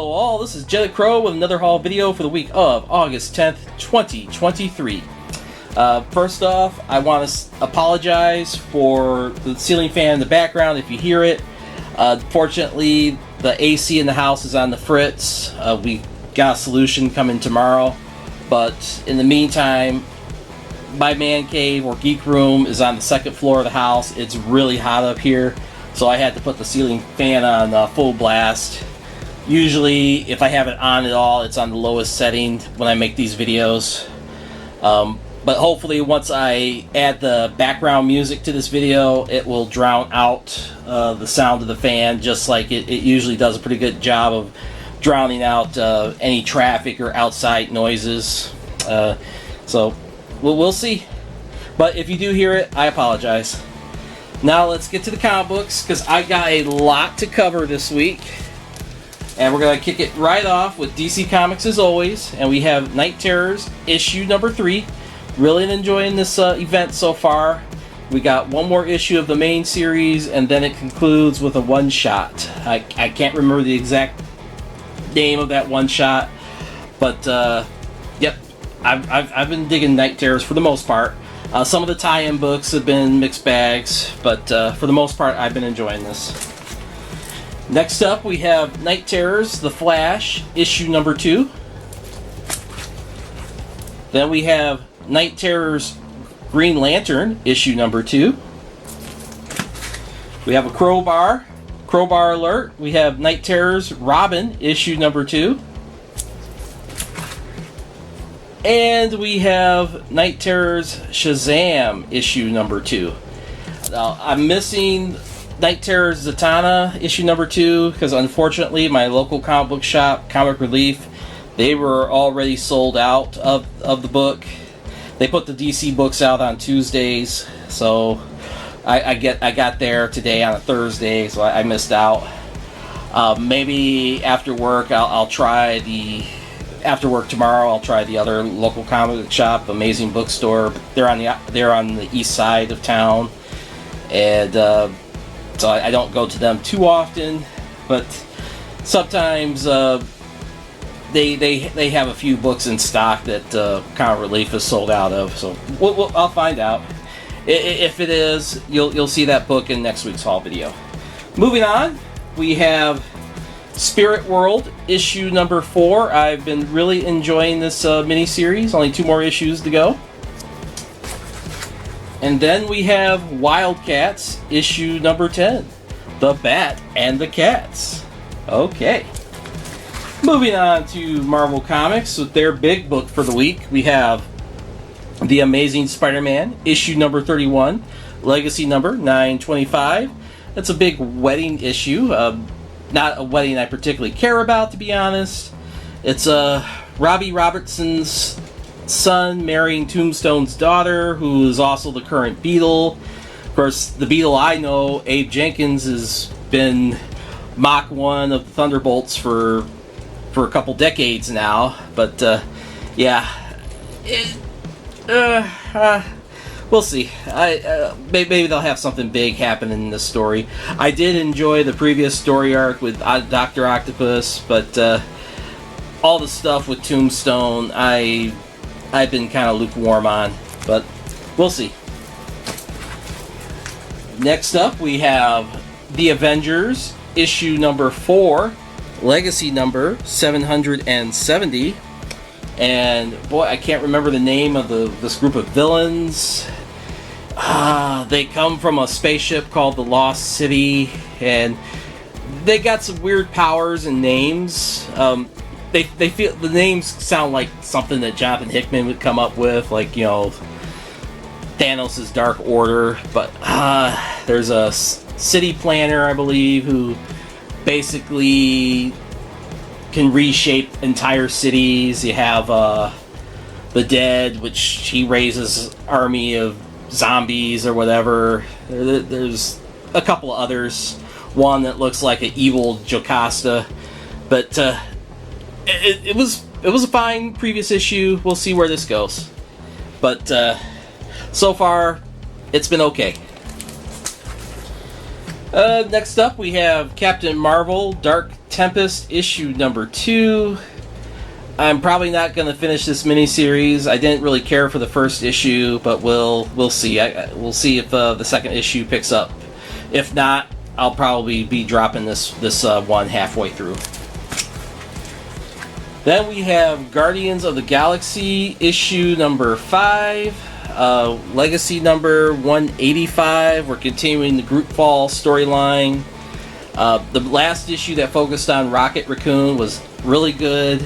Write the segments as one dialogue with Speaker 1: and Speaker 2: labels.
Speaker 1: Hello all, this is Jedi Crow with another haul video for the week of August 10th, 2023. First off, I want to apologize for the ceiling fan in the background if you hear it. Fortunately, the AC in the house is on the fritz. We got a solution coming tomorrow, but in the meantime, my man cave or geek room is on the second floor of the house. It's really hot up here, so I had to put the ceiling fan on full blast. Usually, if I have it on at all, it's on the lowest setting when I make these videos. But hopefully, once I add the background music to this video, it will drown out the sound of the fan, just like it usually does a pretty good job of drowning out any traffic or outside noises. So, we'll see. But if you do hear it, I apologize. Now, let's get to the comic books, because I got a lot to cover this week. And we're going to kick it right off with DC Comics as always. And we have Night Terrors issue number 3. Really enjoying this event so far. We got one more issue of the main series, and then it concludes with a one-shot. I can't remember the exact name of that one-shot. But, yep. I've been digging Night Terrors for the most part. Some of the tie-in books have been mixed bags. But for the most part, I've been enjoying this. Next up, we have Night Terrors, The Flash, issue number 2. Then we have Night Terrors, Green Lantern, issue number 2. We have a Crowbar alert. We have Night Terrors, Robin, issue number 2. And we have Night Terrors, Shazam, issue number 2. Now, I'm missing Night Terrors Zatanna, issue number 2, because unfortunately my local comic book shop, Comic Relief, they were already sold out of the book. They put the DC books out on Tuesdays, so I got there today on a Thursday, so I missed out. Maybe after work I'll try after work tomorrow. I'll try the other local comic book shop, Amazing Bookstore. They're on the east side of town, and so I don't go to them too often, but sometimes they have a few books in stock that Comic Relief is sold out of. So I'll find out. If it is, you'll see that book in next week's haul video. Moving on, we have Spirit World issue number 4. I've been really enjoying this mini-series. Only 2 more issues to go. And then we have WildC.A.T.s, issue number 10. The Bat and the Cats. Okay. Moving on to Marvel Comics with their big book for the week. We have The Amazing Spider-Man, issue number 31. Legacy number 925. That's a big wedding issue. Not a wedding I particularly care about, to be honest. It's Robbie Robertson's son marrying Tombstone's daughter, who is also the current Beetle. Of course, the Beetle I know, Abe Jenkins, has been Mach 1 of the Thunderbolts for a couple decades now. But yeah, we'll see. Maybe they'll have something big happen in this story. I did enjoy the previous story arc with Dr. Octopus, but all the stuff with Tombstone, I've been kind of lukewarm on, but we'll see. Next up, we have The Avengers, issue number 4, legacy number 770. And boy, I can't remember the name of this group of villains. They come from a spaceship called the Lost City, and they got some weird powers and names. They feel the names sound like something that Jonathan Hickman would come up with, like, you know, Thanos' Dark Order. But there's a city planner, I believe, who basically can reshape entire cities. You have the Dead, which he raises army of zombies or whatever. There's a couple of others. One that looks like an evil Jocasta, but it was a fine previous issue. We'll see where this goes, but so far it's been okay. Next up, we have Captain Marvel, Dark Tempest issue number 2. I'm probably not going to finish this miniseries. I didn't really care for the first issue, but we'll see. We'll see if the second issue picks up. If not, I'll probably be dropping this one halfway through. Then we have Guardians of the Galaxy issue number 5, Legacy number 185. We're continuing the Group Fall storyline. The last issue that focused on Rocket Raccoon was really good.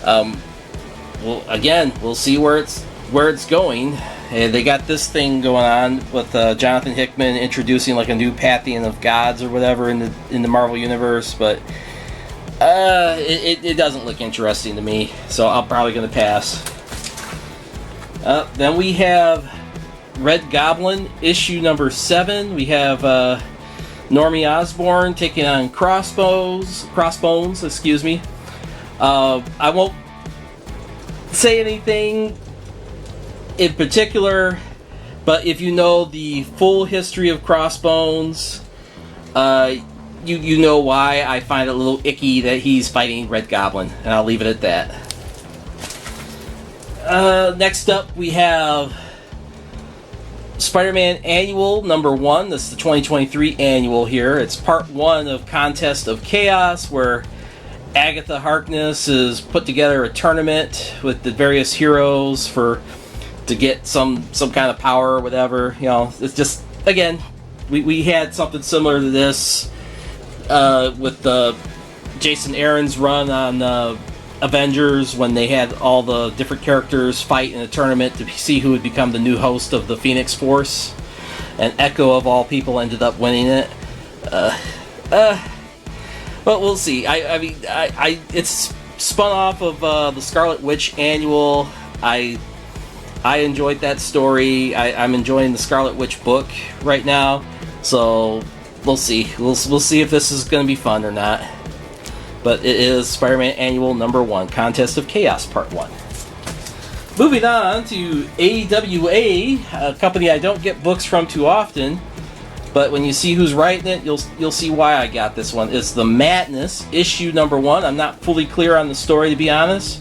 Speaker 1: Well, again, we'll see where it's going. And they got this thing going on with Jonathan Hickman introducing like a new pantheon of gods or whatever in the Marvel universe, but it doesn't look interesting to me, so I'm probably going to pass. Then we have Red Goblin issue number 7. We have Normie Osborn taking on Crossbones. Excuse me. I won't say anything in particular, but if you know the full history of Crossbones, you know why I find it a little icky that he's fighting Red Goblin, and I'll leave it at that. Next up, we have Spider-Man Annual number 1. This is the 2023 annual here. It's part 1 of Contest of Chaos, where Agatha Harkness has put together a tournament with the various heroes to get some kind of power or whatever. You know, it's just, again, we had something similar to this with Jason Aaron's run on Avengers, when they had all the different characters fight in a tournament to see who would become the new host of the Phoenix Force, and Echo of all people ended up winning it. But we'll see. I mean, it's spun off of the Scarlet Witch Annual. I enjoyed that story. I'm enjoying the Scarlet Witch book right now, so we'll see. We'll see if this is going to be fun or not. But it is Spider-Man Annual number 1, Contest of Chaos Part 1. Moving on to AWA, a company I don't get books from too often, but when you see who's writing it, you'll see why I got this one. It's The Madness, issue number 1. I'm not fully clear on the story, to be honest,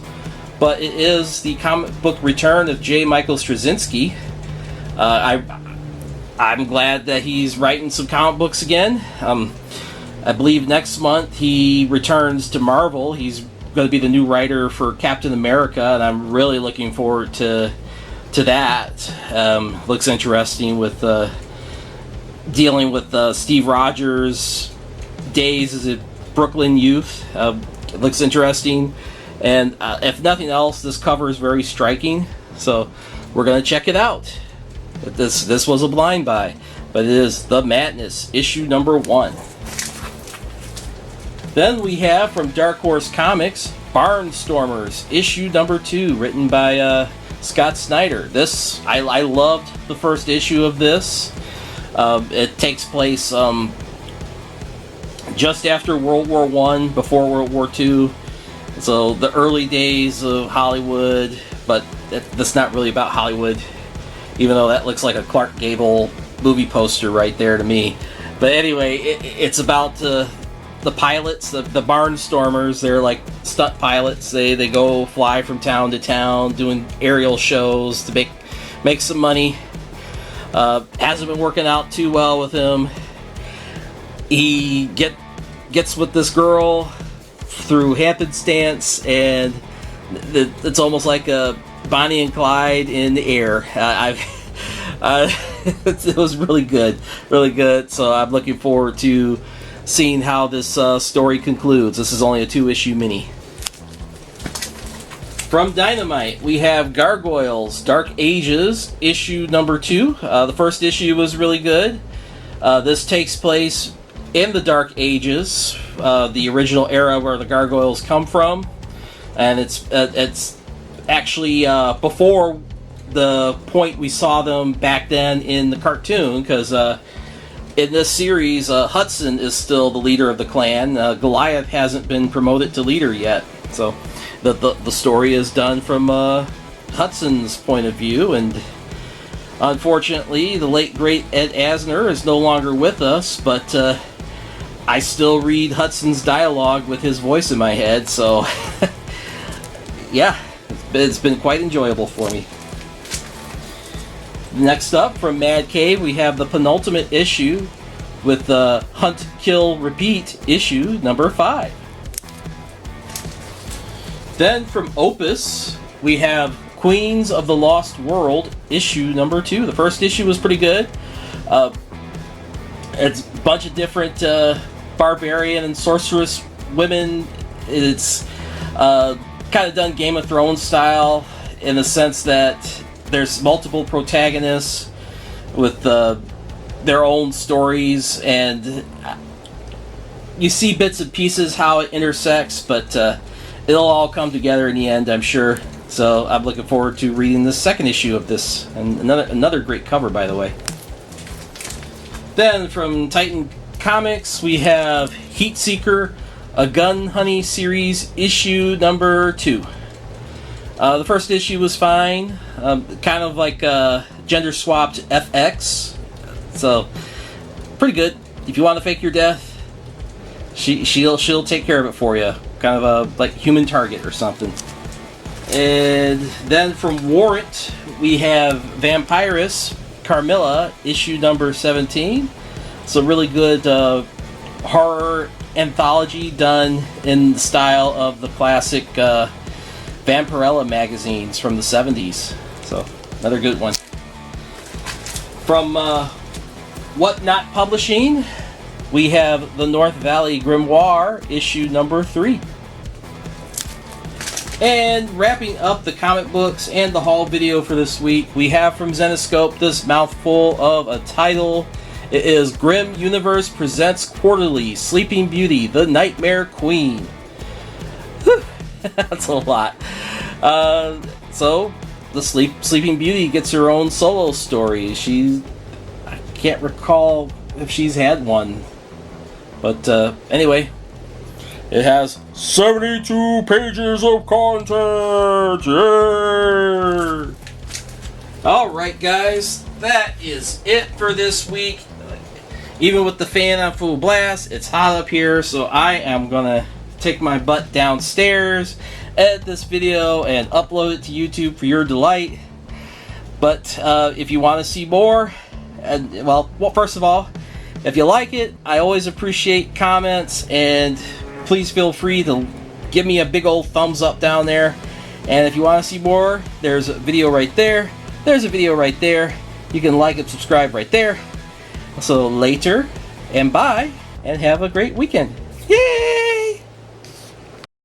Speaker 1: but it is the comic book return of J. Michael Straczynski. I'm glad that he's writing some comic books again. I believe next month he returns to Marvel. He's going to be the new writer for Captain America, and I'm really looking forward to that. Looks interesting with dealing with Steve Rogers' days as a Brooklyn youth. It looks interesting, and if nothing else, this cover is very striking, so we're going to check it out. This was a blind buy, but it is The Madness, issue number 1. Then we have from Dark Horse Comics, Barnstormers, issue number 2, written by Scott Snyder. I loved the first issue of this. It takes place just after World War I, before World War II. So the early days of Hollywood, but that's not really about Hollywood, even though that looks like a Clark Gable movie poster right there to me. But anyway, it's about the pilots, the Barnstormers. They're like stunt pilots. They go fly from town to town doing aerial shows to make some money. Hasn't been working out too well with him. He gets with this girl through happenstance, and it's almost like a Bonnie and Clyde in the air. It was really good. So I'm looking forward to seeing how this story concludes. This is only a 2-issue mini. From Dynamite, we have Gargoyles, Dark Ages, issue number 2. The first issue was really good. This takes place in the Dark Ages, the original era where the Gargoyles come from, and it's actually before the point we saw them back then in the cartoon, because in this series, Hudson is still the leader of the clan. Goliath hasn't been promoted to leader yet. So the story is done from Hudson's point of view. And unfortunately, the late, great Ed Asner is no longer with us. But I still read Hudson's dialogue with his voice in my head, so yeah, it's been quite enjoyable for me. Next up, from Mad Cave, we have the penultimate issue with the Hunt, Kill, Repeat issue number 5. Then from Opus, we have Queens of the Lost World issue number 2. The first issue was pretty good. It's a bunch of different barbarian and sorceress women. It's kind of done Game of Thrones style in the sense that there's multiple protagonists with their own stories, and you see bits and pieces how it intersects, but it'll all come together in the end, I'm sure. So I'm looking forward to reading the second issue of this, and another great cover, by the way. Then from Titan Comics, we have Heatseeker, a Gun Honey series issue number 2. The first issue was fine, kind of like gender swapped FX, so pretty good. If you want to fake your death, she'll take care of it for you, kind of a like Human Target or something. And then from Warrant, we have Vampiress Carmilla issue number 17. It's a really good horror anthology done in the style of the classic Vampirella magazines from the 70s. So, another good one. From Whatnot Publishing, we have the North Valley Grimoire, issue number 3. And wrapping up the comic books and the haul video for this week, we have from Zenescope this mouthful of a title. It is Grimm Universe Presents Quarterly, Sleeping Beauty, the Nightmare Queen. Whew. That's a lot. So, the Sleeping Beauty gets her own solo story. I can't recall if she's had one. But anyway, it has 72 pages of content. Yeah! Alright guys, that is it for this week. Even with the fan on full blast, it's hot up here, so I am gonna take my butt downstairs, edit this video, and upload it to YouTube for your delight. But if you want to see more, well, first of all, if you like it, I always appreciate comments, and please feel free to give me a big old thumbs up down there. And if you want to see more, there's a video right there. There's a video right there. You can like and subscribe right there. So later, and bye, and have a great weekend.